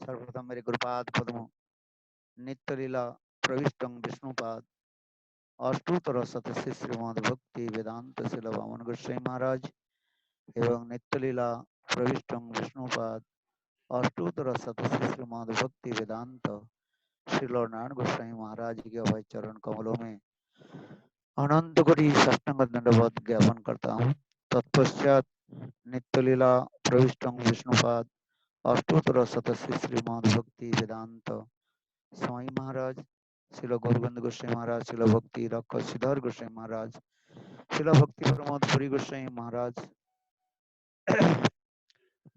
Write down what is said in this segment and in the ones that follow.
सर्वप्रथम मेरे गुरुपाद पद्म नित्य लीला प्रविष्टं विष्णुपाद अष्टोत्तर शतस्य श्रीमद् भक्ति वेदांत शिल वामन गोस्वामी महाराज एवं नित्य लीला प्रविष्टं विष्णुपाद अष्टोत्तर शतस्य श्रीमद् भक्ति वेदांत श्रील नारायण गोस्वामी महाराज के अभय चरण कमलों में अनंत कोटि साष्टांग दंडवत ज्ञापन करता हूँ। तत्पश्चात नित्य लीला प्रविष्टं विष्णुपाद अष्टोत्तर शतस्य श्रीमद् भक्ति वेदांत स्वामी महाराज शिल गौरगंध गोस्वामी महाराज शिल भक्ति रख सिद्धार गोस्वामी महाराज शिल भक्ति प्रमोद पुरी गोस्वामी महाराज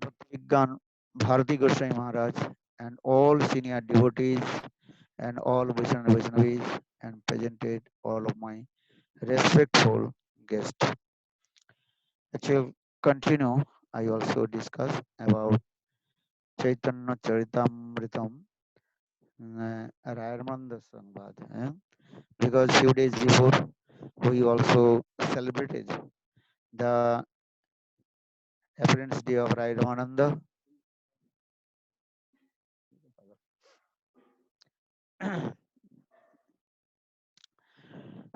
भक्ति विज्ञान भारती गोस्वामी महाराज and all senior devotees and all Vaishnavis and presented all of my respectful guests. Actually, continue. I also discuss about Chaitanya Charitamritam, Rayamananda Sangbad, because few days before we also celebrated the appearance day of Rai Ramananda.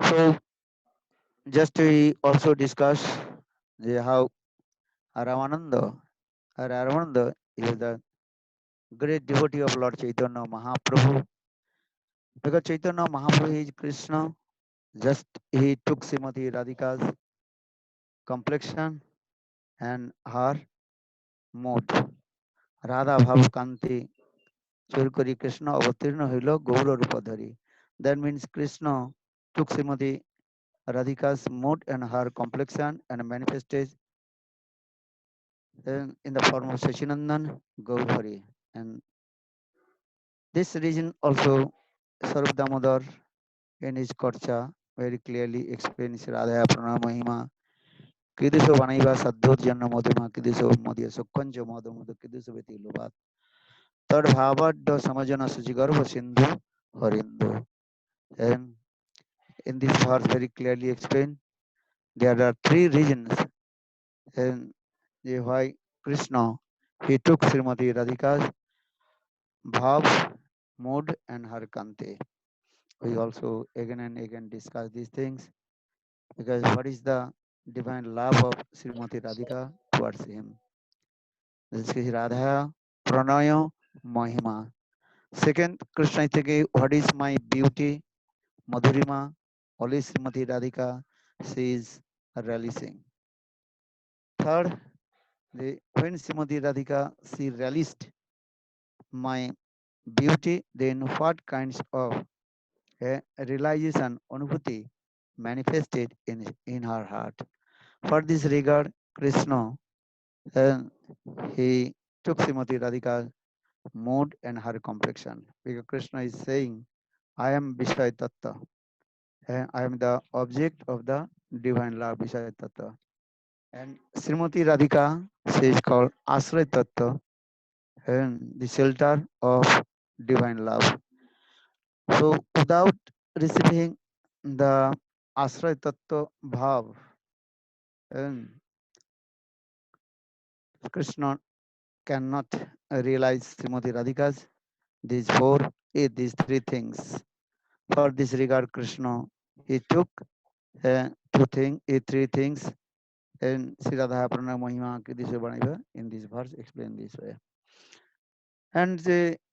So just we also discuss how Ramananda is the great devotee of Lord Chaitanya Mahaprabhu. Because Chaitanya Mahaprabhu is Krishna, just he took Srimati Radhika's complexion and her mood. Radha Bhav Kanti Churkari Krishna Avatirna Hilo Gaura Rupadhari. That means Krishna took Srimati Radhika's mood and her complexion and manifested in the form of Sachinandan Gaurhari. And this reason also Sarup Damodar in his Korcha very clearly explains Radha Prana Mahima. Kiduso Vanaiva Sadhur Janna Madhuma Kiduso Madhya Sukkanjo Madhumudu Kiduso Veti Lubat. Third Bhavat do Samajana Sujigarva Sindhu Harindu. And in this verse very clearly explained there are three reasons and why Krishna he took Srimati Radhika's bhav, mood and her kante. We also again and again discuss these things because what is the divine love of Srimati Radhika towards him? This is Radha Pranaya Mahima. Second, Krishna is saying, what is my beauty? Madhurima, only Srimati Radhika, she is relishing. Third, when Srimati Radhika, she relished my beauty, then what kinds of realization, anubhuti manifested in her heart. For this regard, Krishna, uh, he took Srimati Radhika's mood and her complexion. Because Krishna is saying, I am Vishaya Tattva. I am the object of the divine love, Vishaya Tattva. And Srimati Radhika, she is called Asray Tattva, and the shelter of divine love. So without receiving the Asray Tattva Bhav, and Krishna cannot realize Srimati Radhika's these three things. For this regard, Krishna he took three things, and Sri Radha Prana Mahima Kidisha Banaiva in this verse explain this way. And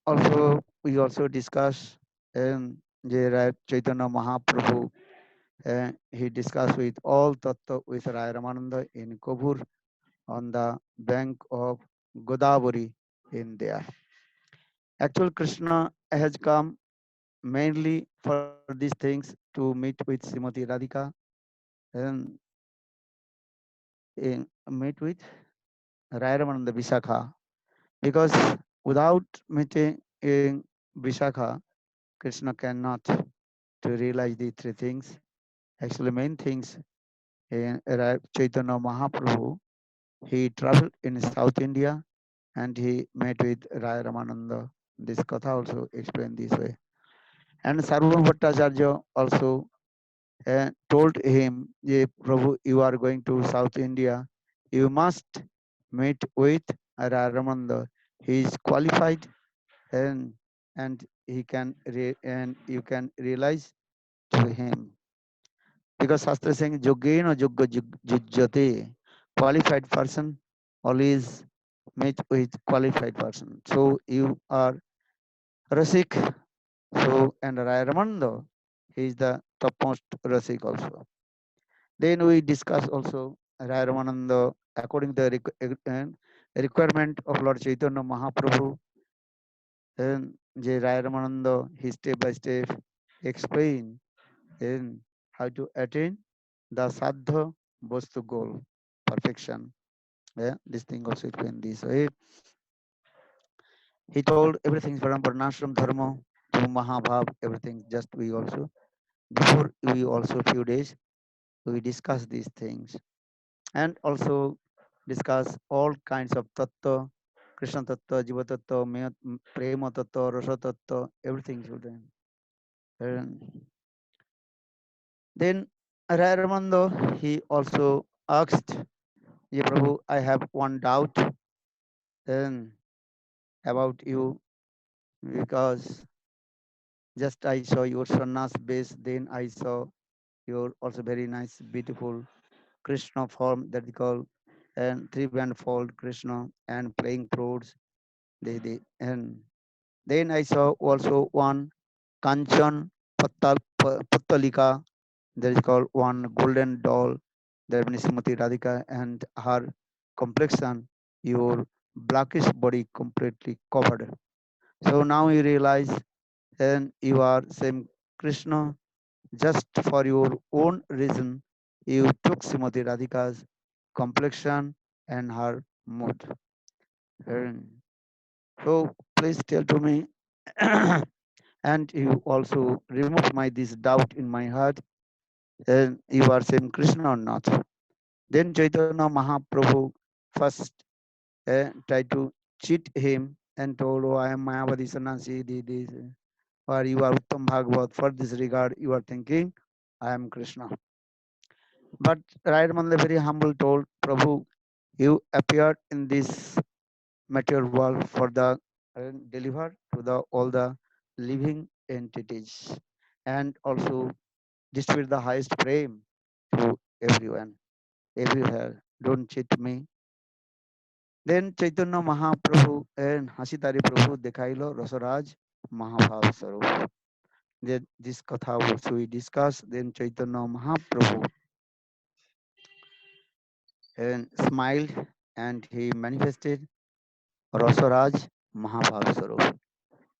also we also discuss Chaitanya Mahaprabhu. He discussed with all Tattva with Rai Ramananda in Kobur on the bank of Godavari in there. Actual Krishna has come mainly for these things to meet with Srimati Radhika and meet with Rai Ramananda Vishakha. Because without meeting in Vishakha, Krishna cannot to realize the three things. Actually, main things in Chaitanya Mahaprabhu, he traveled in South India and he met with Rai Ramananda. This Katha also explained this way. And Sarvabhauma Bhattacharya also told him, Prabhu, you are going to South India, you must meet with Rai Ramananda. He is qualified and and you can realize to him, because Shastra is saying Yogena Yogya Jujjate, qualified person always meet with qualified person. So you are Rasik, so and Rai Ramananda, he is the topmost Rasik also. Then we discuss also Rai Ramananda according to the requirement of Lord Chaitanya Mahaprabhu, and J. Rai Ramananda, he step by step explain in how to attain the Saddha Vastu goal, perfection. Yeah, this thing also explained this way. He told everything from Varnashram Dharma to Mahabhav, everything. Just we also, before we also few days, we discuss these things and also discuss all kinds of tattva, Krishna tattva, Jiva tattva, Prema tattva, Rasa tattva, everything children. And then Raramando, he also asked, "Ye Prabhu, I have one doubt um, about you, because just I saw your sannyas base, then I saw your also very nice, beautiful Krishna form that we call and three-band fold Krishna and playing fruits. And then I saw also one Kanchan Pattalika, that is called one golden doll, that means Srimati Radhika, and her complexion, your blackish body completely covered. So now you realize, and you are same Krishna, just for your own reason, you took Srimati Radhika's complexion and her mood. And so please tell to me, and you also remove my this doubt in my heart, and you are same Krishna or not. Then Chaitanya Mahaprabhu first tried to cheat him and told, "Oh, I am Mayavadi Sanasi, this, or you are Uttam Bhagavad. For this regard, you are thinking, I am Krishna." But Rayamananda very humble told, "Prabhu, you appeared in this material world for the deliver to the all the living entities, and also distribute the highest frame to everyone, everywhere. Don't cheat me." Then Chaitanya Mahaprabhu and Hasitari Prabhu Dekhailo Rasaraj Mahabhav Sarup. Then this katha also we discuss. Then Chaitanya Mahaprabhu and smiled, and he manifested Rasaraj Mahabhav Sarup.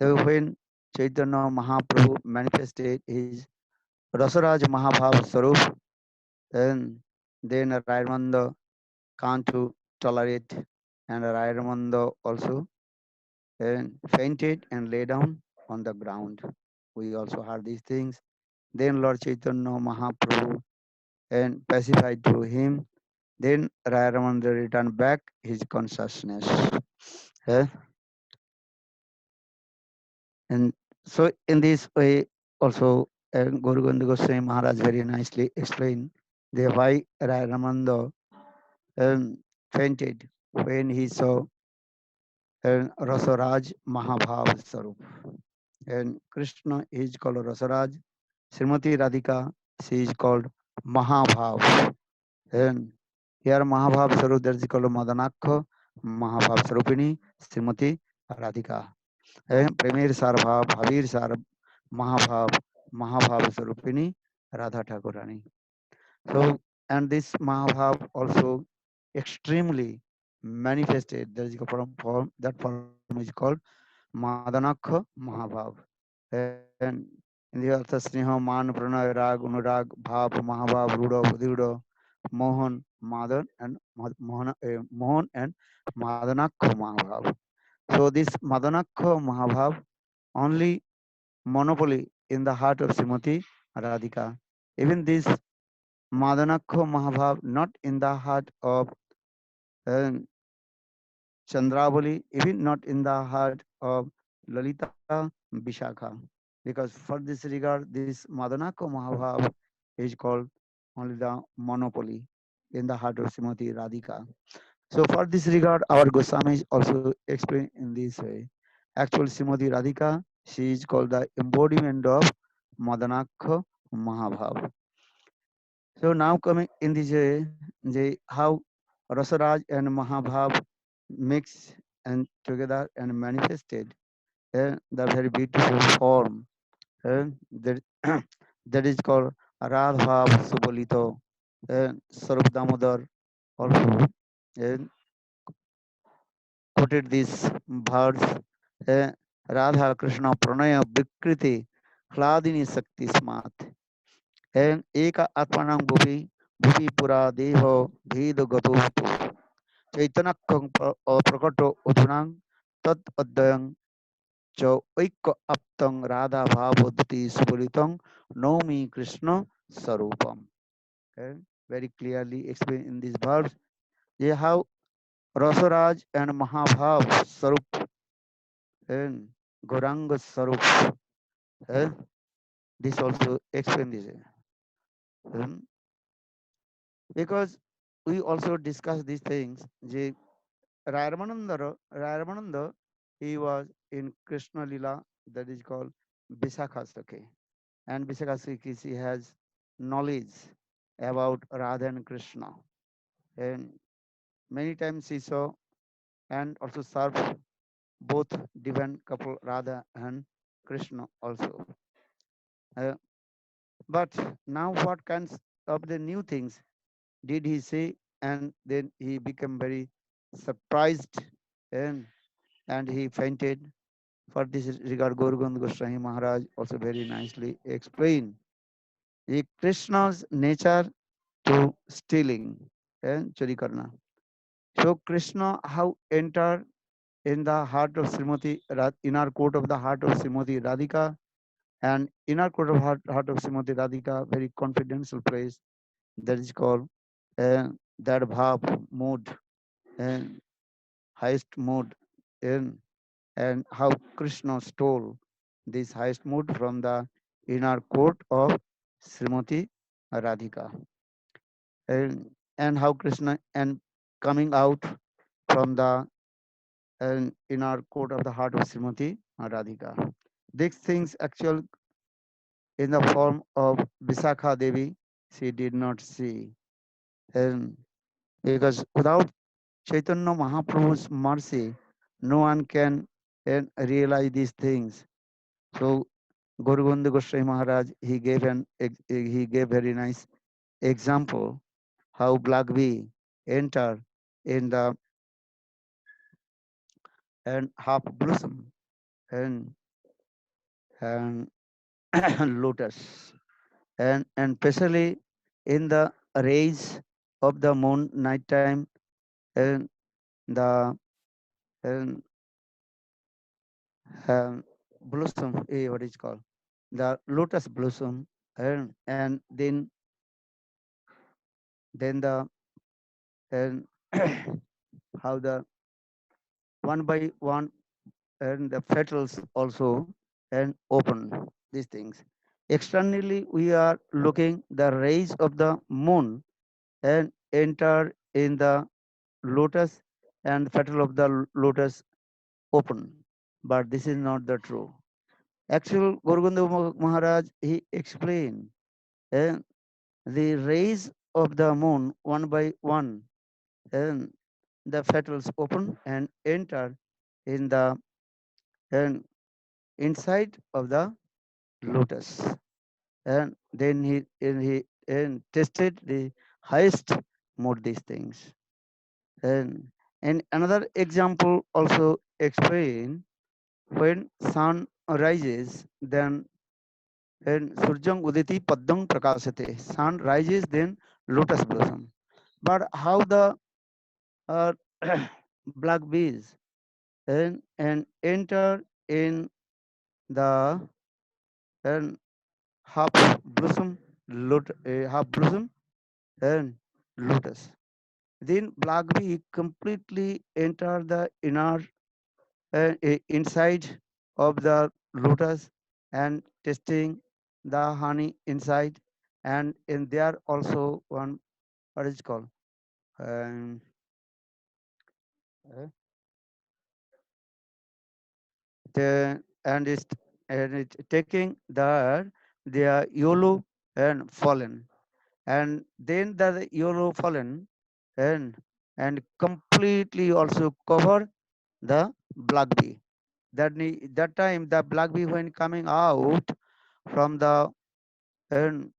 So when Chaitanya Mahaprabhu manifested his Rasaraj Mahabhav Sarup, and then Raymanda can't to tolerate, and Raymanda also and fainted and lay down on the ground. We also heard these things. Then Lord Chaitanya Mahaprabhu and pacified to him. Then Rayaramandra returned back his consciousness. Eh? And so in this way also Guru Govinda Goswami Maharaj very nicely explained the why Rayaramanda fainted when he saw Rasaraj Mahabhav Sarup. And Krishna is called Rasaraj. Srimati Radhika, she is called Mahabhav. And here Mahabhav Sarup, that is called Madanakha, Mahabhav Sarupini, Srimati Radhika. And Premier Sarva, Bhavir Sar, Mahabhav, Mahabhav Sarupini, Radha Thakurani. So, and this Mahabhav also extremely manifested. There is a form, that form is called Madanakha Mahabhav. And in the Artha Sneha, Man, Pranay, Rag, Unurag, Bhav, Mahabhav, Ruda, Budiruda, Mohan, Madan, and Mohan and Madanakha Mahabhav. So this Madanakha Mahabhav only monopoly in the heart of Srimati Radhika. Even this Madanakha Mahabhav not in the heart of uh, Chandravali, even not in the heart of Lalita Vishakha. Because for this regard, this Madanaka Mahabhav is called only the monopoly in the heart of Srimati Radhika. So for this regard, our Goswamis also explain in this way. Actual Srimati Radhika, she is called the embodiment of Madanakha Mahabhav. So now coming in this how Rasaraj and Mahabhav mix and together and manifested the very beautiful form that that is called Radha Subolito and Sarup Damodar also quoted these words Radha Krishna Pranaya Vikriti Hladini Sakti Smat and Eka Atmanam Bhupi Bhupi Pura Deho Bhed Gato Chaitanyakam Prakato Udunang Tat Adayang Cho Oiko Aptang Radha Bhavadati Subolitang Nomi Krishna Sarupam. Okay? Very clearly explained in these verbs. They have Rasaraj and Mahabhav Sarup and Goranga Sarup. eh, This also explain this. um, Because we also discuss these things. Rayamananda, he was in Krishna Lila, that is called Bisakha Sakhi. And Bisakha Sakhi, she has knowledge about Radha and Krishna. And many times she saw and also served both divine couple Radha and Krishna also. Uh, but now what kinds of the new things did he say? And then he became very surprised and, and he fainted. For this regard, Gorgand Goswami Maharaj also very nicely explained Krishna's nature to stealing and chori karna. So Krishna how entered in the heart of inner court of the heart of Srimati Radhika, and inner court of heart of Srimati Radhika, very confidential place that is called that bhav mood and highest mood in, and how Krishna stole this highest mood from the inner court of Srimati Radhika, and how Krishna and coming out from the inner court of the heart of Srimati Radhika. These things actual in the form of Visakha Devi, she did not see. And because without Chaitanya Mahaprabhu's mercy, no one can realize these things. So Gurugunda Goswami Maharaj, he gave very nice example how Black Bee enter in the and half blossom and and lotus and especially in the rays of the moon night time and the and, blossom what is called the lotus blossom and then the and how the one by one and the petals also and open these things. Externally, we are looking the rays of the moon and enter in the lotus and petal of the lotus open. But this is not the true. Actual Gorgunda Maharaj he explained and the rays of the moon one by one and the petals open and enter in the and inside of the lotus, and then he and tested the highest mode these things, and another example also explain when sun rises then surjang uditi paddang prakashate, sun rises then lotus blossom. But how the uh, black bees and enter in the and half blossom half blossom and lotus. Then black bee completely enter the inner inside of the lotus and testing the honey inside, and in there also one what is called um, uh, and it's taking the their yellow and fallen, and then the yellow fallen and completely also cover the black bee. That time the black bee when coming out from the and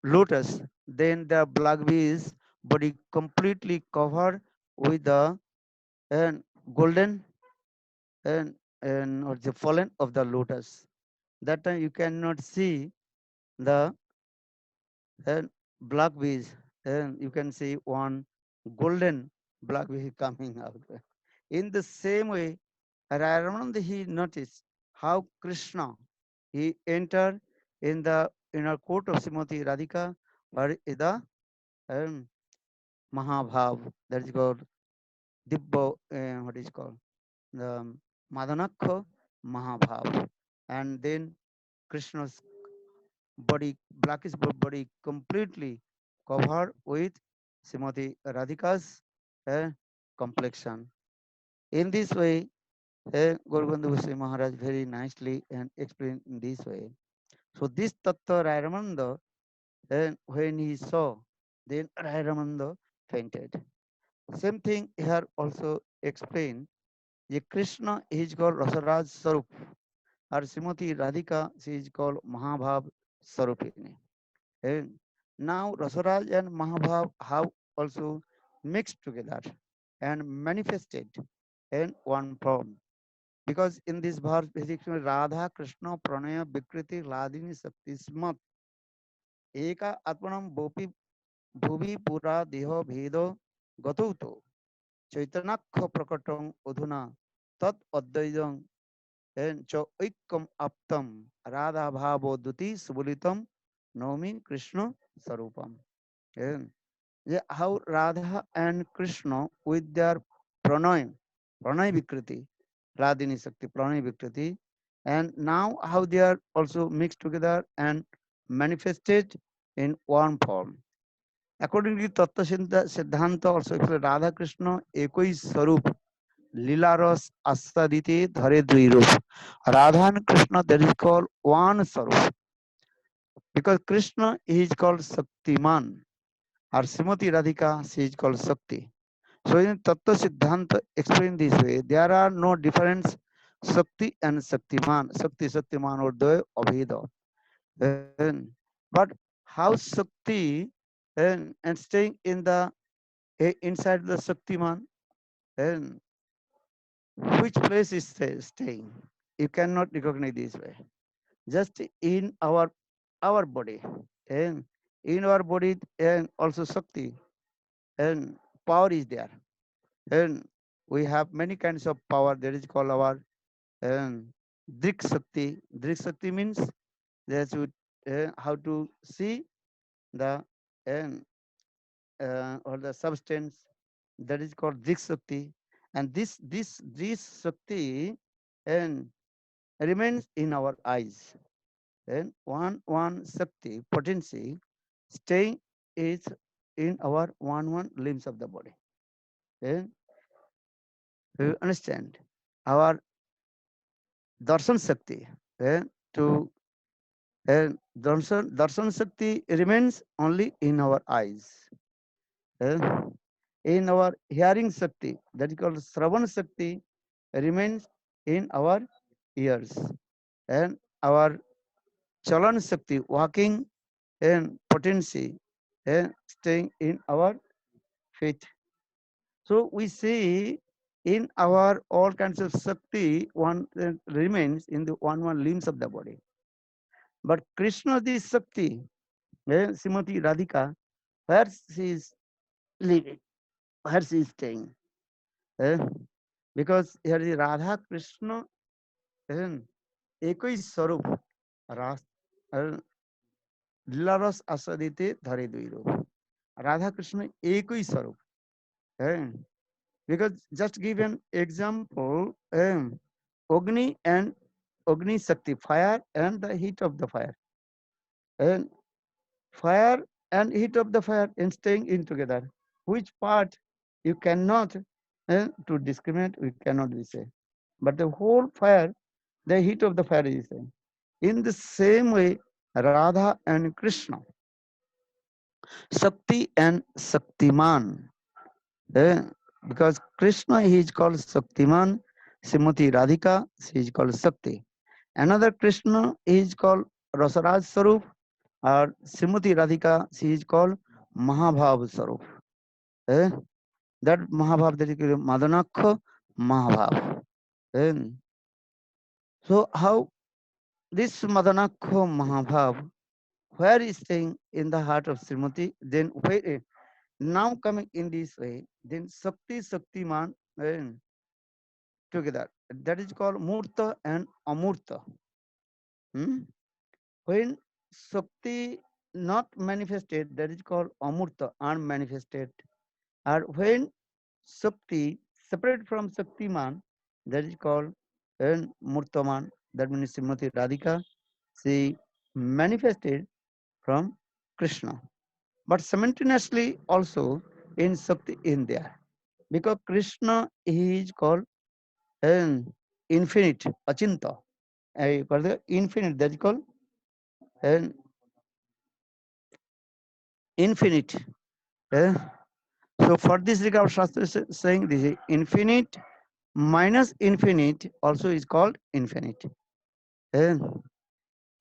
lotus, then the black bee's body completely covered with the and golden and or the fallen of the lotus. That time you cannot see the and black bees, and you can see one golden black bee coming out. In the same way, Ramananda he noticed how Krishna he entered in the inner court of Srimati Radhika, where is the um, Mahabhav, that is called Dibbo, what is called the Madanakha Mahabhav, and then Krishna's body, blackish body, completely covered with Srimati Radhika's complexion. In this way, Gorbandu Goswami Maharaj very nicely and explained in this way. So this Tattva Rayaramanda, when he saw, then Rayaramanda fainted. Same thing here also explained. The Krishna is called Rasaraj Sarup, or Srimati Radhika she is called Mahabhav Sarupini. And now Rasaraj and Mahabhav have also mixed together and manifested in one form. Because in this verse, basically Radha Krishna Pranaya Vikriti Ladini Sakti Smat Eka Atmanam Bopi Bhuvi Pura Deho Bhedo Gatuto Chaitanakha Prakatang Udhuna Tat Advaidam and Cho Ikkam Aptam Radha Bhavo Duti Subulitam Nomi Krishna Sarupam. And how Radha and Krishna with their pranay, pranay Vikriti, Radhini Sakti, pranay Vikriti, and now how they are also mixed together and manifested in one form. According to Tattva Siddhanta, also Radha Krishna Ekoi Sarup, Lila Ras Asadite Dhare Dvirup. Radha and Krishna, that is called one Sarup, because Krishna is called Saktiman, or Srimati Radhika, she is called Sakti. So in Tattva Siddhanta explained this way, there are no difference Sakti and Saktiman, Sakti, Saktiman or Dvaya Abheda. And, but how Sakti and staying in the inside the Saktiman, and which place is staying? You cannot recognize this way. Just in our body, and in our body and also Sakti and power is there. And we have many kinds of power that is called our Drik Sakti. Drik Sakti means that you how to see the or the substance, that is called Drik Sakti. And this Sakti and remains in our eyes. And one Sakti potency staying is in our one limbs of the body. And you understand our darshan Sakti to darshan Shakti remains only in our eyes. eh, in our hearing Shakti, that is called Shravan Shakti, remains in our ears. And our Chalan Shakti, walking and potency, staying in our feet. So we see in our all kinds of Shakti, one remains in the one limbs of the body. But Krishna, this Shakti, Srimati Radhika, where she is living, where she is staying. eh, Because here is Radha Krishna একই স্বরূপ রাস লীলারস আস্বাদিতে ধরে দুই রূপ রাধা কৃষ্ণ একই স্বরূপ হ্যাঁ because just give an example Agni and Agni Shakti, fire and the heat of the fire, and fire and heat of the fire and staying in together. Which part you cannot to discriminate, we cannot be say. but the whole fire, the heat of the fire is same. In the same way, Radha and Krishna, Shakti and Shaktiman. eh, because Krishna he is called Shaktiman, Srimati Radhika she is called Shakti. Another Krishna is called Rasaraj Sarup, or Srimati Radhika she is called Mahabhav Sarup. eh, that Mahabhav, that is Madanakha Mahabhav. eh. So how this Madanakha Mahabhav, where is staying in the heart of Srimati, then where, now coming in this way, then Shakti Shaktiman together. That is called Murta and Amurta. Hmm? When Shakti not manifested, that is called Amurta, unmanifested. Or when Shakti separate from Shaktiman, that is called Murtaman. That means Srimati Radhika, she manifested from Krishna. But simultaneously also in Shakti in there. Because Krishna is called infinite, Achinta. For the infinite, that is called an infinite. eh. So for this regard, Shastra is saying this is infinite minus infinite also is called infinite. eh.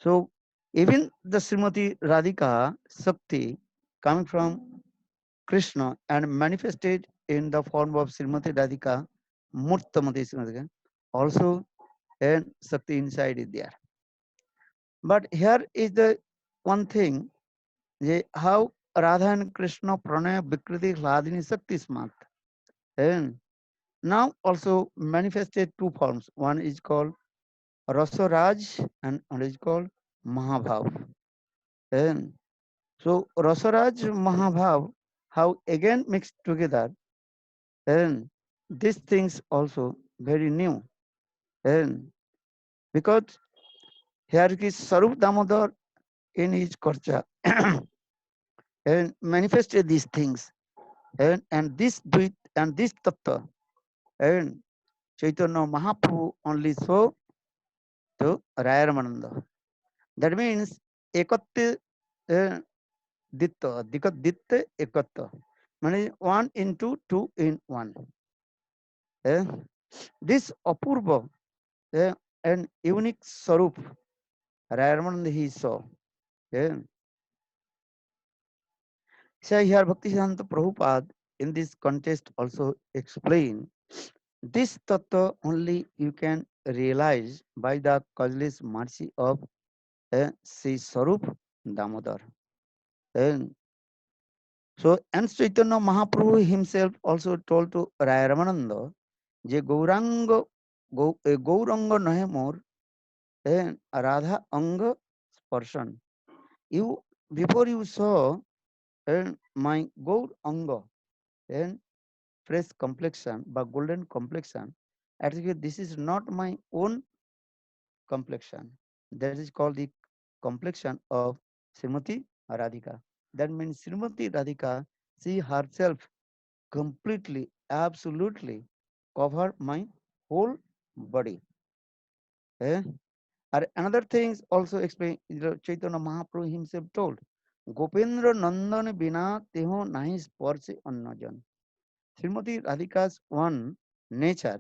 So even the Srimati Radhika Shakti coming from Krishna and manifested in the form of Srimati Radhika, Murtamati Srimati, also and Shakti inside is there. But here is the one thing, how Radha and Krishna Pranaya Vikriti Hladini Shakti Smat. And now also manifested two forms. One is called Rasaraj and one is called Mahabhav. And so Rasaraj Mahabhav, how again mixed together, and these things also very new. And because here is Sarup Damodar in his Korcha and manifested these things. And this Dvit and this Tattva and Chaitanya Mahaprabhu only saw to Rayaramananda. That means Ekatya Ditta, Dikat Ditta Ekatya. Means one into two in one. Eh? This Apurva and unique Sarup Rayaramananda he saw. Eh? So here Bhaktisiddhanta Prabhupada in this context also explain this tattva only you can realize by the causeless mercy of Sri Sarup Damodar. And so, and Chaitanya Mahaprabhu himself also told to Raya Ramananda, Je Gauranga, Gauranga nahe more, and Radha Anga Sparshan. You, before you saw my Gaur Anga, and fresh complexion, but golden complexion, actually this is not my own complexion. That is called the complexion of Srimati Radhika. That means Srimati Radhika, she herself completely, absolutely cover my whole body. Eh? And another things also explain, Chaitanya Mahaprabhu himself told, Gopendra Nandan Bina Teho Nahi Sparse Annajan. Srimati Radhika's one nature,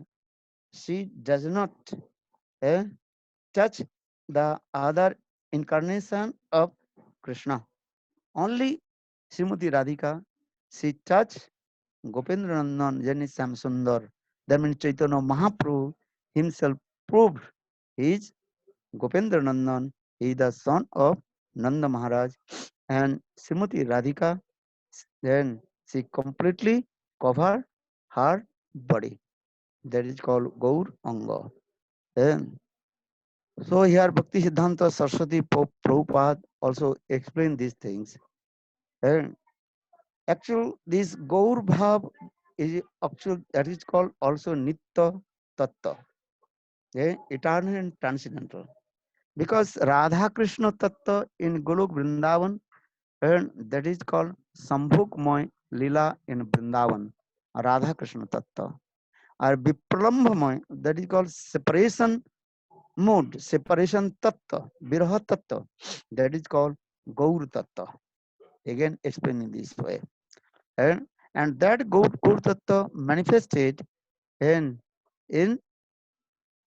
she does not eh, touch the other incarnation of Krishna. Only Srimati Radhika, she touched Gopendra Nandan Jani Sam Sundar. That means Chaitanya Mahaprabhu himself proved he is Gopendra Nandan, he is the son of Nanda Maharaj. And Srimati Radhika, then she completely covered her body. That is called Gaur Anga. And so here Bhakti Siddhanta Saraswati Prabhupada also explained these things. And actual this Gaur Bhav is actual, that is called also Nitya Tattva, eternal and transcendental. Because Radha Krishna Tattva in Golok Vrindavan, and that is called Sambhuk Moy Lila in Vrindavan, Radha Krishna Tattva. or Viprambhamaya, that is called separation mood, separation tattva, Viraha tattva, that is called Gaur tattva. Again, explaining this way. And, and that Gaur tattva manifested in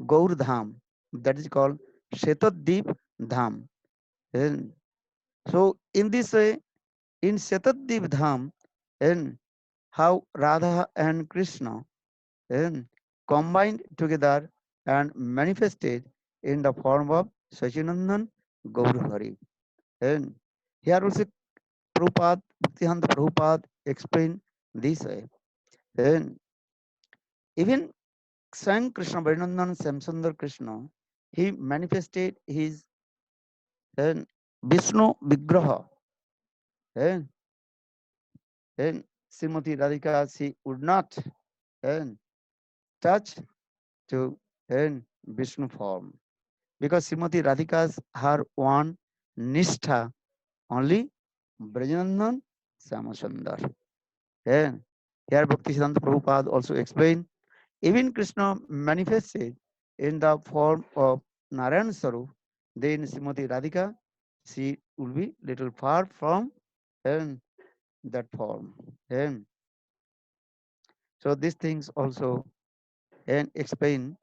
Gaur Dham, that is called Shetaddeep Dham. And so, in this way, in Shetaddeep Dham, and how Radha and Krishna and combined together and manifested in the form of Sachinandan Gaurhari. And here also Prabhupada, Bhaktivedanta Prabhupada explained this way. And even Swam Krishna, Varinandan Samsundar Krishna, he manifested his Vishnu Vigraha. And, and Srimati Radhika, she would not and touch to Vishnu form. Because Srimati Radhika's her one nishtha only Brajanandan Samasundar. Yeah. Here Bhaktisiddhanta Prabhupada also explained, even Krishna manifested in the form of Narayan Sarup, then Srimati Radhika, she will be little far from and that form. And so these things also and explain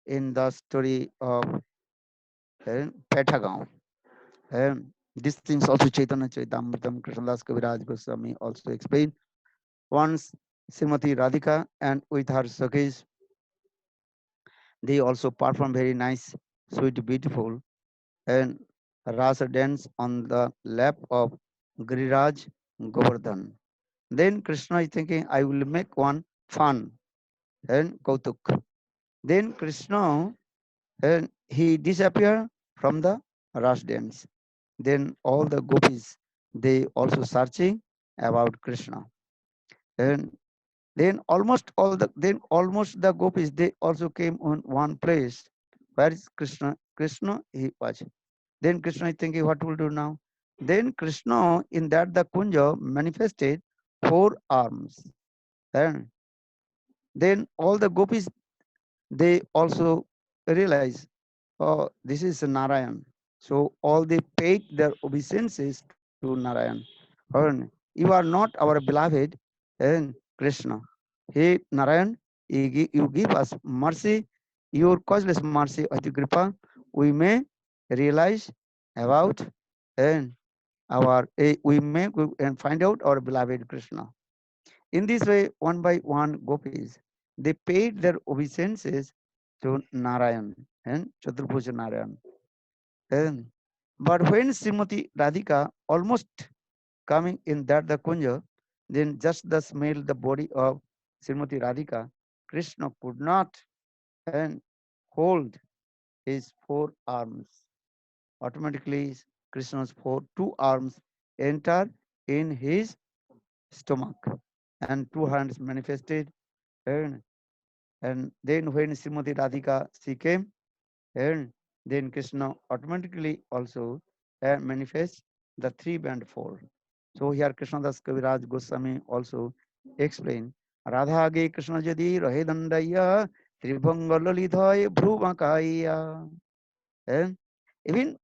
in the story of Petagaon. These things also Chaitanya Chaitamritam Krishnadas Kaviraj Goswami also explain. Once Srimati Radhika and with her Sakhis, they also perform very nice, sweet, beautiful and rasa dance on the lap of Giriraj Govardhan. Then Krishna is thinking, I will make one fun and Kautuk. Then Krishna and he disappear from the ras dance. Then all the gopis they also searching about Krishna. And then almost the gopis they also came on one place. Where is Krishna? Krishna he was. Then Krishna is thinking, what will do now? Then Krishna in that the Kunja manifested four arms. And then all the gopis they also realize, oh, this is Narayan. So all they paid their obeisances to Narayan. And you are not our beloved and Krishna. Hey Narayan, you give us mercy, your causeless mercy, Ati Kripa, we may realize about and we may go and find out our beloved Krishna. In this way, one by one gopis, they paid their obeisances to Narayan and Chaturbhuja Narayan. And, but when Srimati Radhika almost coming in that the Kunja, then just the smell the body of Srimati Radhika, Krishna could not and hold his four arms. Automatically, Krishna's two arms enter in his stomach, and two hands manifested. And, and then when Srimati Radhika she came, and then Krishna automatically also manifests the three band four. So here Krishnadas Kaviraj Goswami also explain Radha ge Krishna jadi rahe dandaya tribhangalalithoy bhruvakaya. And even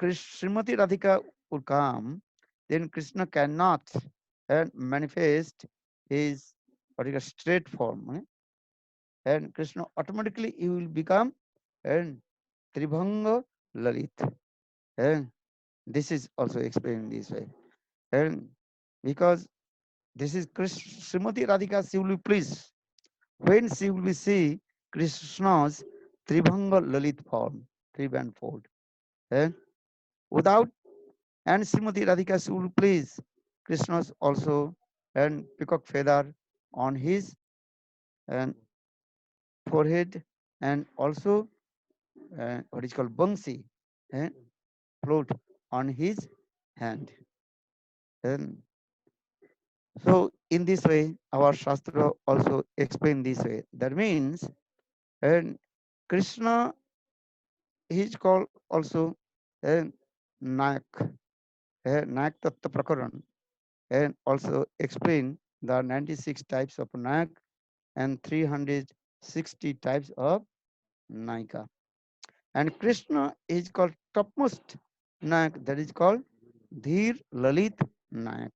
Srimati Radhika would come, then Krishna cannot manifest his particular straight form. And Krishna automatically he will become and Tribhanga Lalit. And this is also explained this way. And because this is Srimati Radhika, she will be pleased when she will see Krishna's Tribhanga Lalit form, three band fold. And without and Srimati Radhika, she will please Krishna's also and peacock feather on his and forehead and also what is called bangsi and float on his hand. And so in this way, our Shastra also explain this way. That means, and Krishna is called also and Nayak, Nayak Tattva Prakaran, and also explain the 96 types of Nayak and 360 types of Naika. And Krishna is called topmost Nayak, that is called Dhir Lalit Nayak.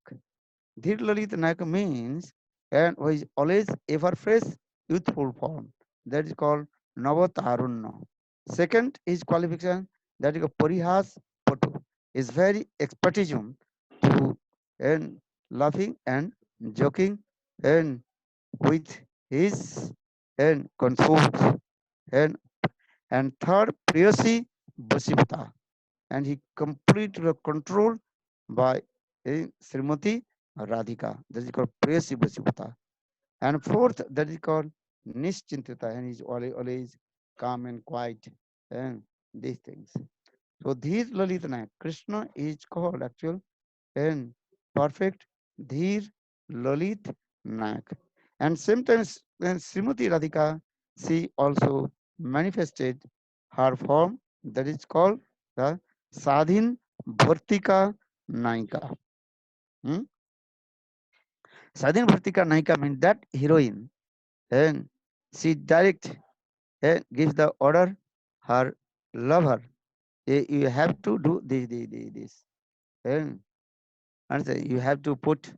Dhir Lalit Nayak means and who is always ever fresh, youthful form. That is called Navatarunna. Second is qualification, that is a Parihas Patu. Is very expertism to and laughing and joking and with his and consoles and third Priyasi Basipata, and he completely controlled by Srimati Radhika, that is called Priyasi Basipata. And fourth, that is called Nischintita, and he's always calm and quiet and these things. So these Lalit Nayak, Krishna is called actual and perfect Dhir Lalit Nayak. And sometimes when Srimati Radhika, she also manifested her form, that is called the Sadhin Bhartika Naika. Hmm? Sadhin Bhartika Naika means that heroine, and she direct gives the order her lover. You have to do this. And say you have to put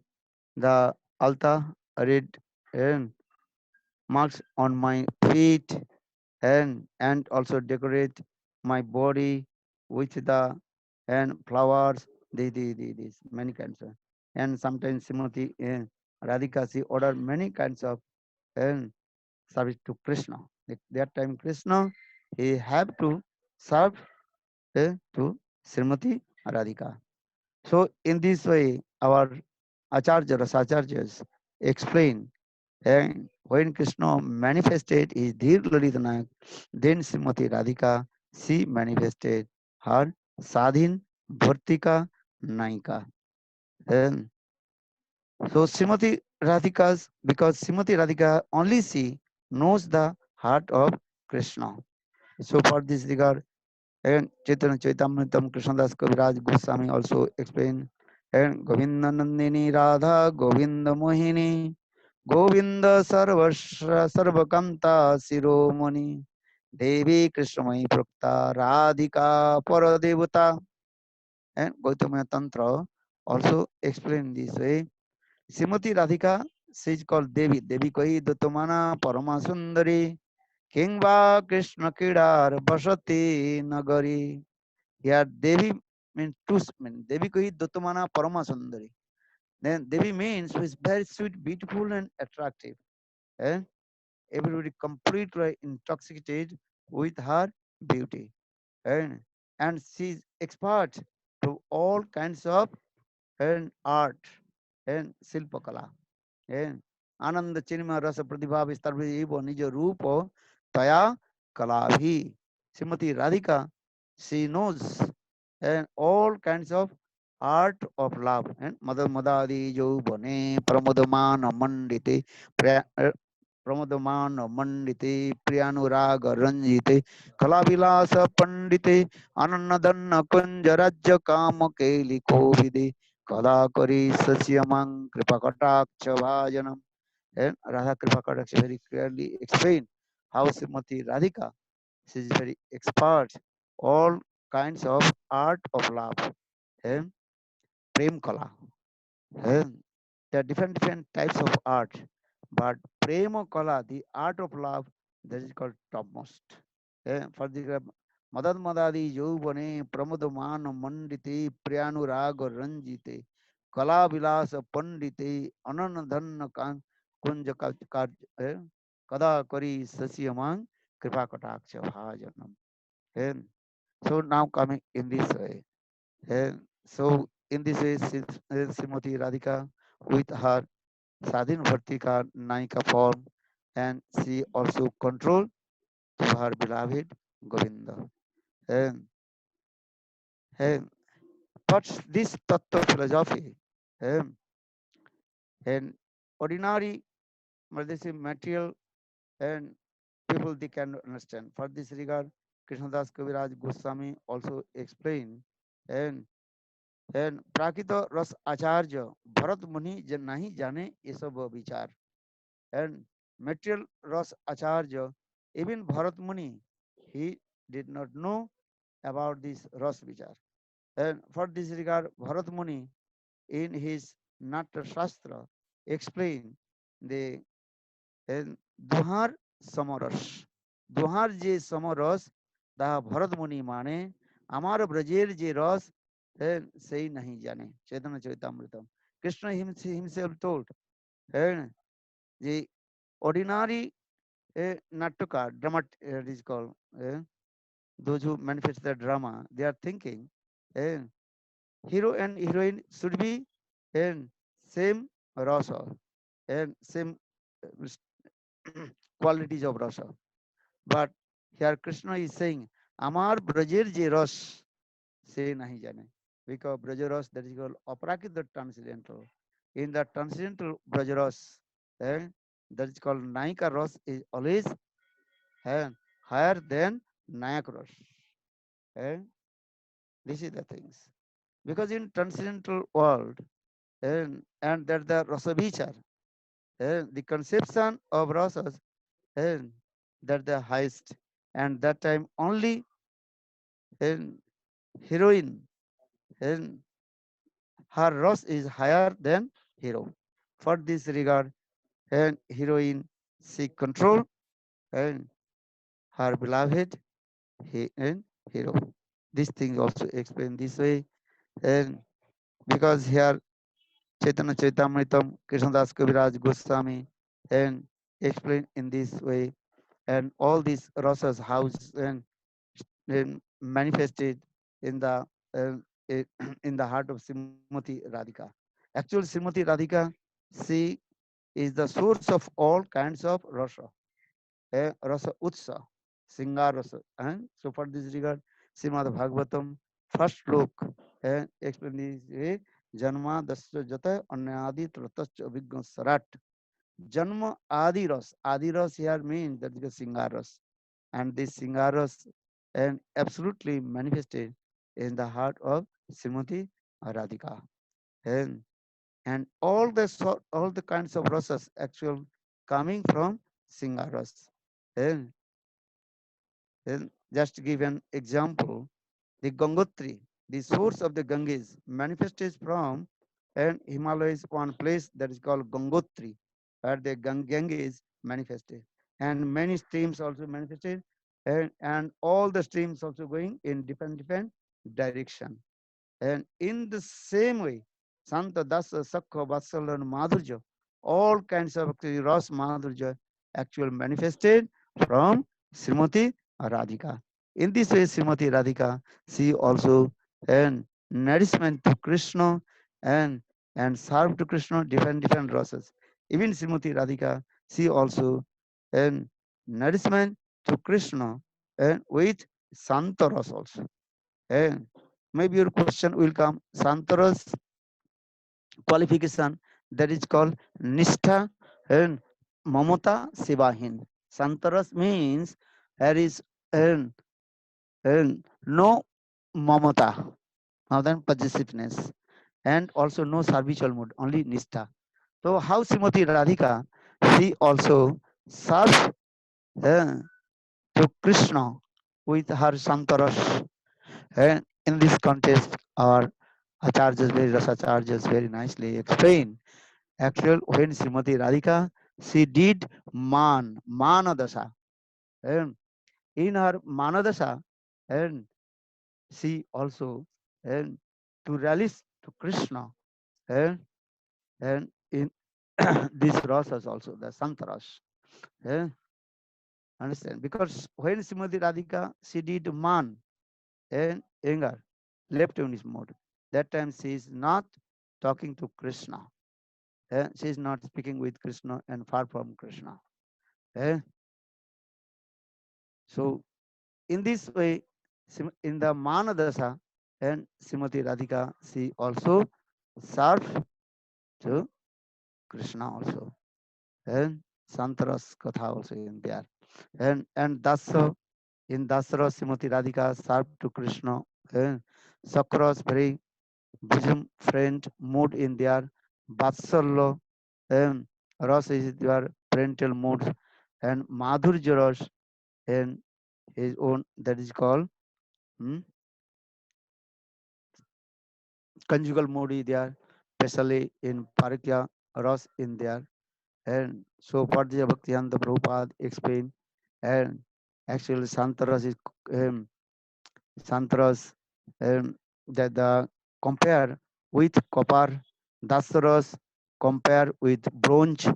the altar red and marks on my feet and also decorate my body with the and flowers these many kinds of, and sometimes Srimati Radhika she order many kinds of and service to Krishna. At that time Krishna he have to serve to Srimati Radhika. So in this way our Acharya Rasacharyas explain, and when Krishna manifested his Dhir Lalita Nayak, then Srimati Radhika, she manifested her Sadhin Bhartika Naika. And so Srimati Radhika's, because Srimati Radhika only she knows the heart of Krishna. So for this regard, and Chaitanya Chaitamritam Krishnadas Kaviraj Goswami also explain, and Govinda Nandini Radha Govinda Mohini Govinda Sarvakanta Siromani Devi Krishnamai Prakta Radhika Paradevata. And Gautama Tantra also explain this way. Srimati Radhika, she is called Devi. Devi Koi Dutamana Parama Sundari Kingva Krishna Kidar Basati Nagari. Here Devi means two mean Devi Koi Dutamana Parama Sundari. Then Devi means who is very sweet, beautiful and attractive. Eh? Everybody completely intoxicated with her beauty. And, and she's expert to all kinds of and art and silpakala. And Ananda Chinima Rasa Pratibha Vistarvi Evo Nija Rupo Taya Kalavi. Srimati Radhika, she knows and all kinds of art of love and Mother Madadi Jo Bone Pramodamana Mandite प्रमोदमान मंडिते प्रियानुराग रंजिते कलाविलास पंडिते अनन्नदन्न कुंज राज्य काम के लिखो विदे कला करी सस्यमं कृपा कटाक्ष भाजनम. And Radha Kripa Kadaksha very clearly explain how Srimati Radhika, she is very expert all kinds of art of love and prem kala. And there are different types of art, but prema kala, the art of love, that is called topmost. For the Madad Madadi Yovane Pramodaman Mandite Priyanurag Ranjite Kala Vilasa Pandite Ananadhan Kunja Kada Kari Sasiyamang Kripa Kataksha Bhajanam. And so now coming in this way. And so in this way, Srimati Radhika with her Sadhin Bhartika Naika form, and she also control to her beloved Govinda. And, and but this tattva philosophy and, and ordinary material and people they can understand. For this regard, Krishnadas Kaviraj Goswami also explain and प्राकृत रस आचार्य भरत मुनि नहीं जाने ये सब विचार. And material Ras Acharya, even Bharat Muni, he did not know about this Ras Vichar. And for this regard, Bharat Muni in his Natya Shastra explain the Duhar Samaras. Duhar je Samaras, the Bharat Muni mane, Amar Brajer je Ras, say nahi jane. Chaitanya Charitamrita. Krishna himself told, and the ordinary Nattaka, drama, it is called, those who manifest the drama, they are thinking, uh, hero and heroine should be in same rasa and same qualities of rasa. But here Krishna is saying, Amar Brajer je ras se nahi jane. Because Brajaras, that is called Aprakita transcendental. In the transcendental Brajaras, eh, that is called Naika Ras is always eh, higher than Nayak Ras. Eh? This is the things. Because in transcendental world, and that the Rasavichar, the conception of rasas, and that the highest, and that time only heroine, and her ras is higher than hero. For this regard, and heroine seek control and her beloved and hero. This thing also explained this way, and because here Chaitanya Chaitamritam, Krishnadas Kaviraj Goswami, and explain in this way, and all these rasas house and manifested in the uh, in the heart of Srimati Radhika. Actually, Srimati Radhika, she is the source of all kinds of rasa, rasa utsa, singar rasa. And so, for this regard, Srimad Bhagavatam, first look, explain this way, Janma dasya jata anyadi tratascha abhigna sarat. Janma adi ras here means that is singar ras. And this singar ras and absolutely manifested in the heart of Srimati Radhika. And, and all the kinds of rasas actual coming from singar ras. And just to give an example, the Gangotri, the source of the Ganges, manifested from and Himalayas one place that is called Gangotri, where the Ganges manifested. And many streams also manifested, and all the streams also going in different direction. And in the same way, Santa Dasa, Sakha, Vatsala, and Madhurja, all kinds of Ras Madhurja actually manifested from Srimati Radhika. In this way, Srimati Radhika, she also and nourishment to Krishna and serve to Krishna different rasas. Even Srimati Radhika, she also and nourishment to Krishna and with Santaras also. And maybe your question will come, Santaras qualification that is called Nishtha and Mamata Sivahin. Santaras means there is and no Mamata, now then possessiveness, and also no servitual mood, only Nishtha. So how Srimati Radhika, she also serves uh, to Krishna with her Santaras. And in this context, our Acharyas, very Rasacharyas very nicely explain. Actually, when Srimati Radhika, she did Manadasa. And in her Manadasa, and she also and to release to Krishna and in these rasas also, the Santaras. eh, Understand? Because when Srimati Radhika, she did man and anger, left in his mode. That time she is not talking to Krishna. She is not speaking with Krishna and far from Krishna. Eh? So in this way, in the Manadasa and Srimati Radhika, she also serves to Krishna also. And Santaras Katha also in there. And Dasa, in Dasara, Srimati Radhika served to Krishna. And Sakras very bosom friend mood in their Vatsalya and Ras is their parental moods, and Madhurya Ras in his own, that is called hmm, conjugal mood is there, especially in Parakya Ras in there. And so Padja Bhaktivedanta Prabhupada explained, and actually Santaras is um, Santaras that the compare with copper, Dasaras compare with bronze,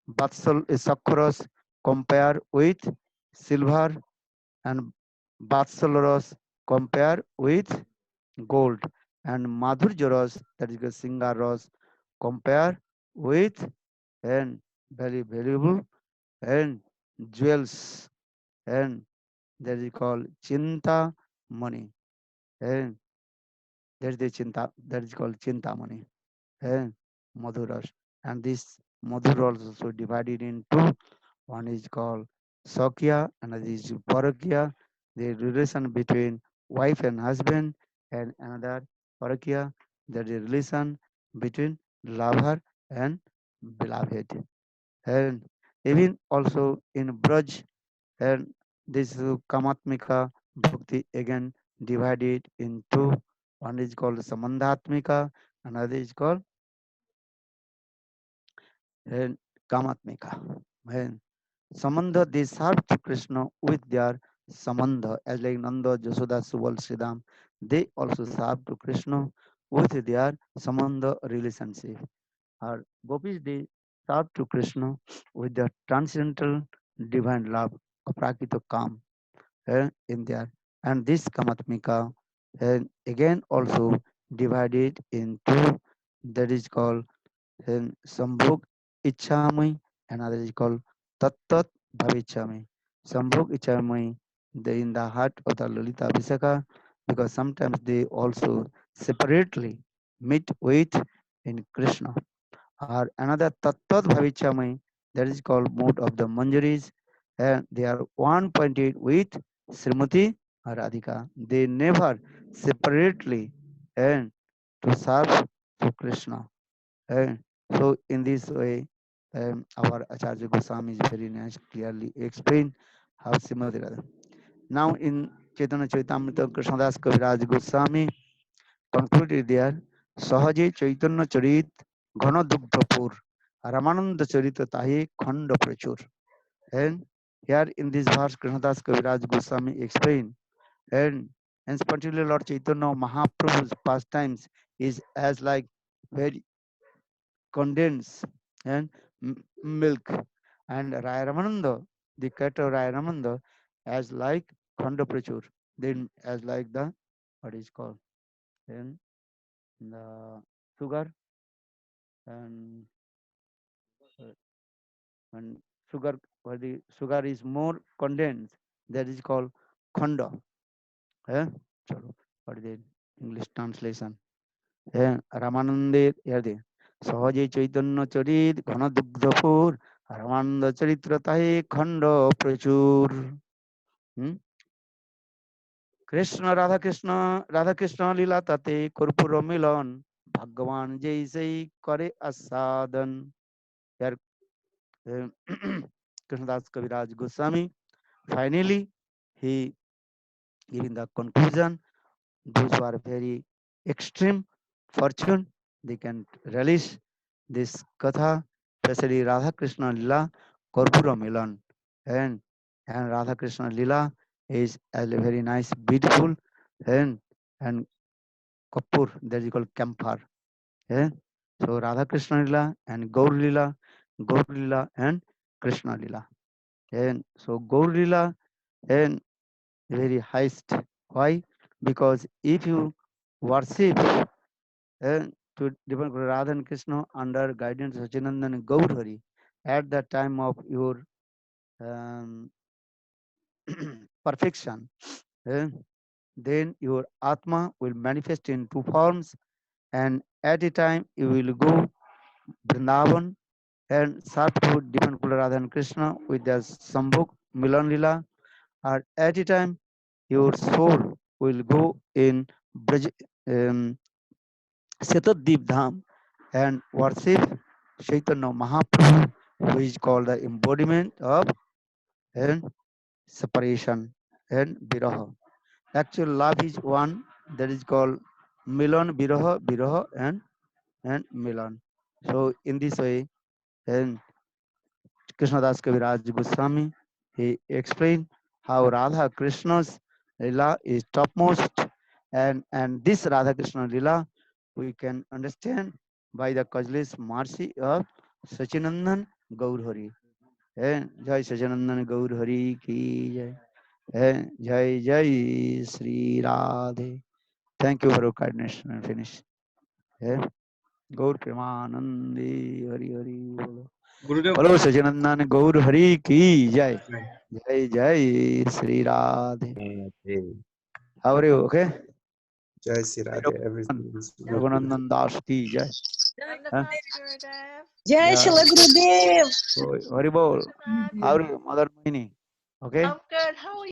Vatsal Sakharas compare with silver, and Vatsalas compare with gold, and Madhurjaras, that is the Singaras, compare with and very valuable and jewels, and that is called Chinta money, and that is the Chinta, that is called Chinta money, and Madhuras. And this Madhur also divided into, one is called Sakya, another is Parakya, the relation between wife and husband, and another Parakya, that is relation between lover and beloved. And even also in Braj, and this Kamatmika Bhakti again divided into, one is called Samandhatmika, another is called and Kamatmika. And Samandha, they serve to Krishna with their Samandha, as like Nanda, Jasoda, Subal, Sridham. They also serve to Krishna with their Samandha relationship. Or Gopis, they serve to Krishna with their transcendental divine love, Aprakita Kam, in there. And this Kamatmika, and again also divided into, that is called Sambhog Ichamai, another is called Tattat Bhavichami. Sambhog Ichamai, they in the heart of the Lalita Abhiseka, because sometimes they also separately meet with in Krishna. Or another Tattat Bhavichamai, that is called mood of the Manjaris, and they are one pointed with Srimati Radhika. They never separately and to serve to Krishna. And so in this way, our Acharya Goswami is very nice, clearly explain how Srimati Radha. Now in Chaitanya Charitamrita, Krishnadas Kaviraj Goswami concluded there, Sahaje Chaitanya Charit Ghana Dugdhapur Ramananda Charita Tahi Khanda Prachur. And here in this verse, Krishnadas Kaviraj Goswami explain, and hence particularly Lord Chaitanya Mahaprabhu's pastimes is as like very condensed and milk, and Raya Ramananda, the cat of Raya Ramananda, as like Khanda Prachur, then as like the, what is called, then the sugar, and uh, when sugar, where the sugar is more condensed, that is called Khanda. Eh? Chalo, what is the English translation? Ramanande Yade. Sahaje Chaitanya Charit Ghana Dugdhapur Ramananda Charitra Tahe Khanda Prachur. Hmm? Krishna Radha Krishna Lila Tate Kurpura Milan Bhagavan Jaisai Kare Asadan. Here uh, Krishnadas Kaviraj Goswami finally he giving the conclusion. Those who are very extreme fortune, they can relish this katha, especially Radha Krishna Lila, Korpura Milan. And, and Radha Krishna Lila is a very nice, beautiful, and, and Kapur, that is called camphor. Eh? So Radha Krishna Lila and Gaur Lila, Gaur Lila and Krishna Lila. And so Gaur Lila and very highest. Why? Because if you worship to different Radha and Krishna under guidance of Sachinandan and Gaurhari at the time of your um, perfection, eh, then your Atma will manifest in two forms, and at a time you will go Vrindavan and serve to different Radha and Krishna with their Sambhog Milan Lila, or at a time your soul will go in Braj, um, Shataddeep Dham and worship Chaitanya Mahaprabhu which is called the embodiment of and separation and viraha. Actual love is one, that is called milan, viraha, viraha, and milan. So in this way, and Krishnadas Kaviraj Goswami, he explained how Radha Krishna's Lila is topmost, and this Radha Krishna Lila we can understand by the causeless mercy of Sachinandan Gaur Hari. Jai Sachinandan Gaur Hari ki jai. Jai Jai Sri Radhe. Thank you for your kindness and finish. Gaur Premanandi Hari Hari Bolo. Gurudev. Hello Sachinandan Gaur Hari ki jai. Right. Jai Jai Sri Radhe. Hey, How are you? Okay? Jai Sri Radhe, everything is good. Raghurandan Das ki jai. Huh? Jai Yeah. Shila Gurudev. Hari Bol. How are you, Mother Mohini? Okay? I'm good. How are you?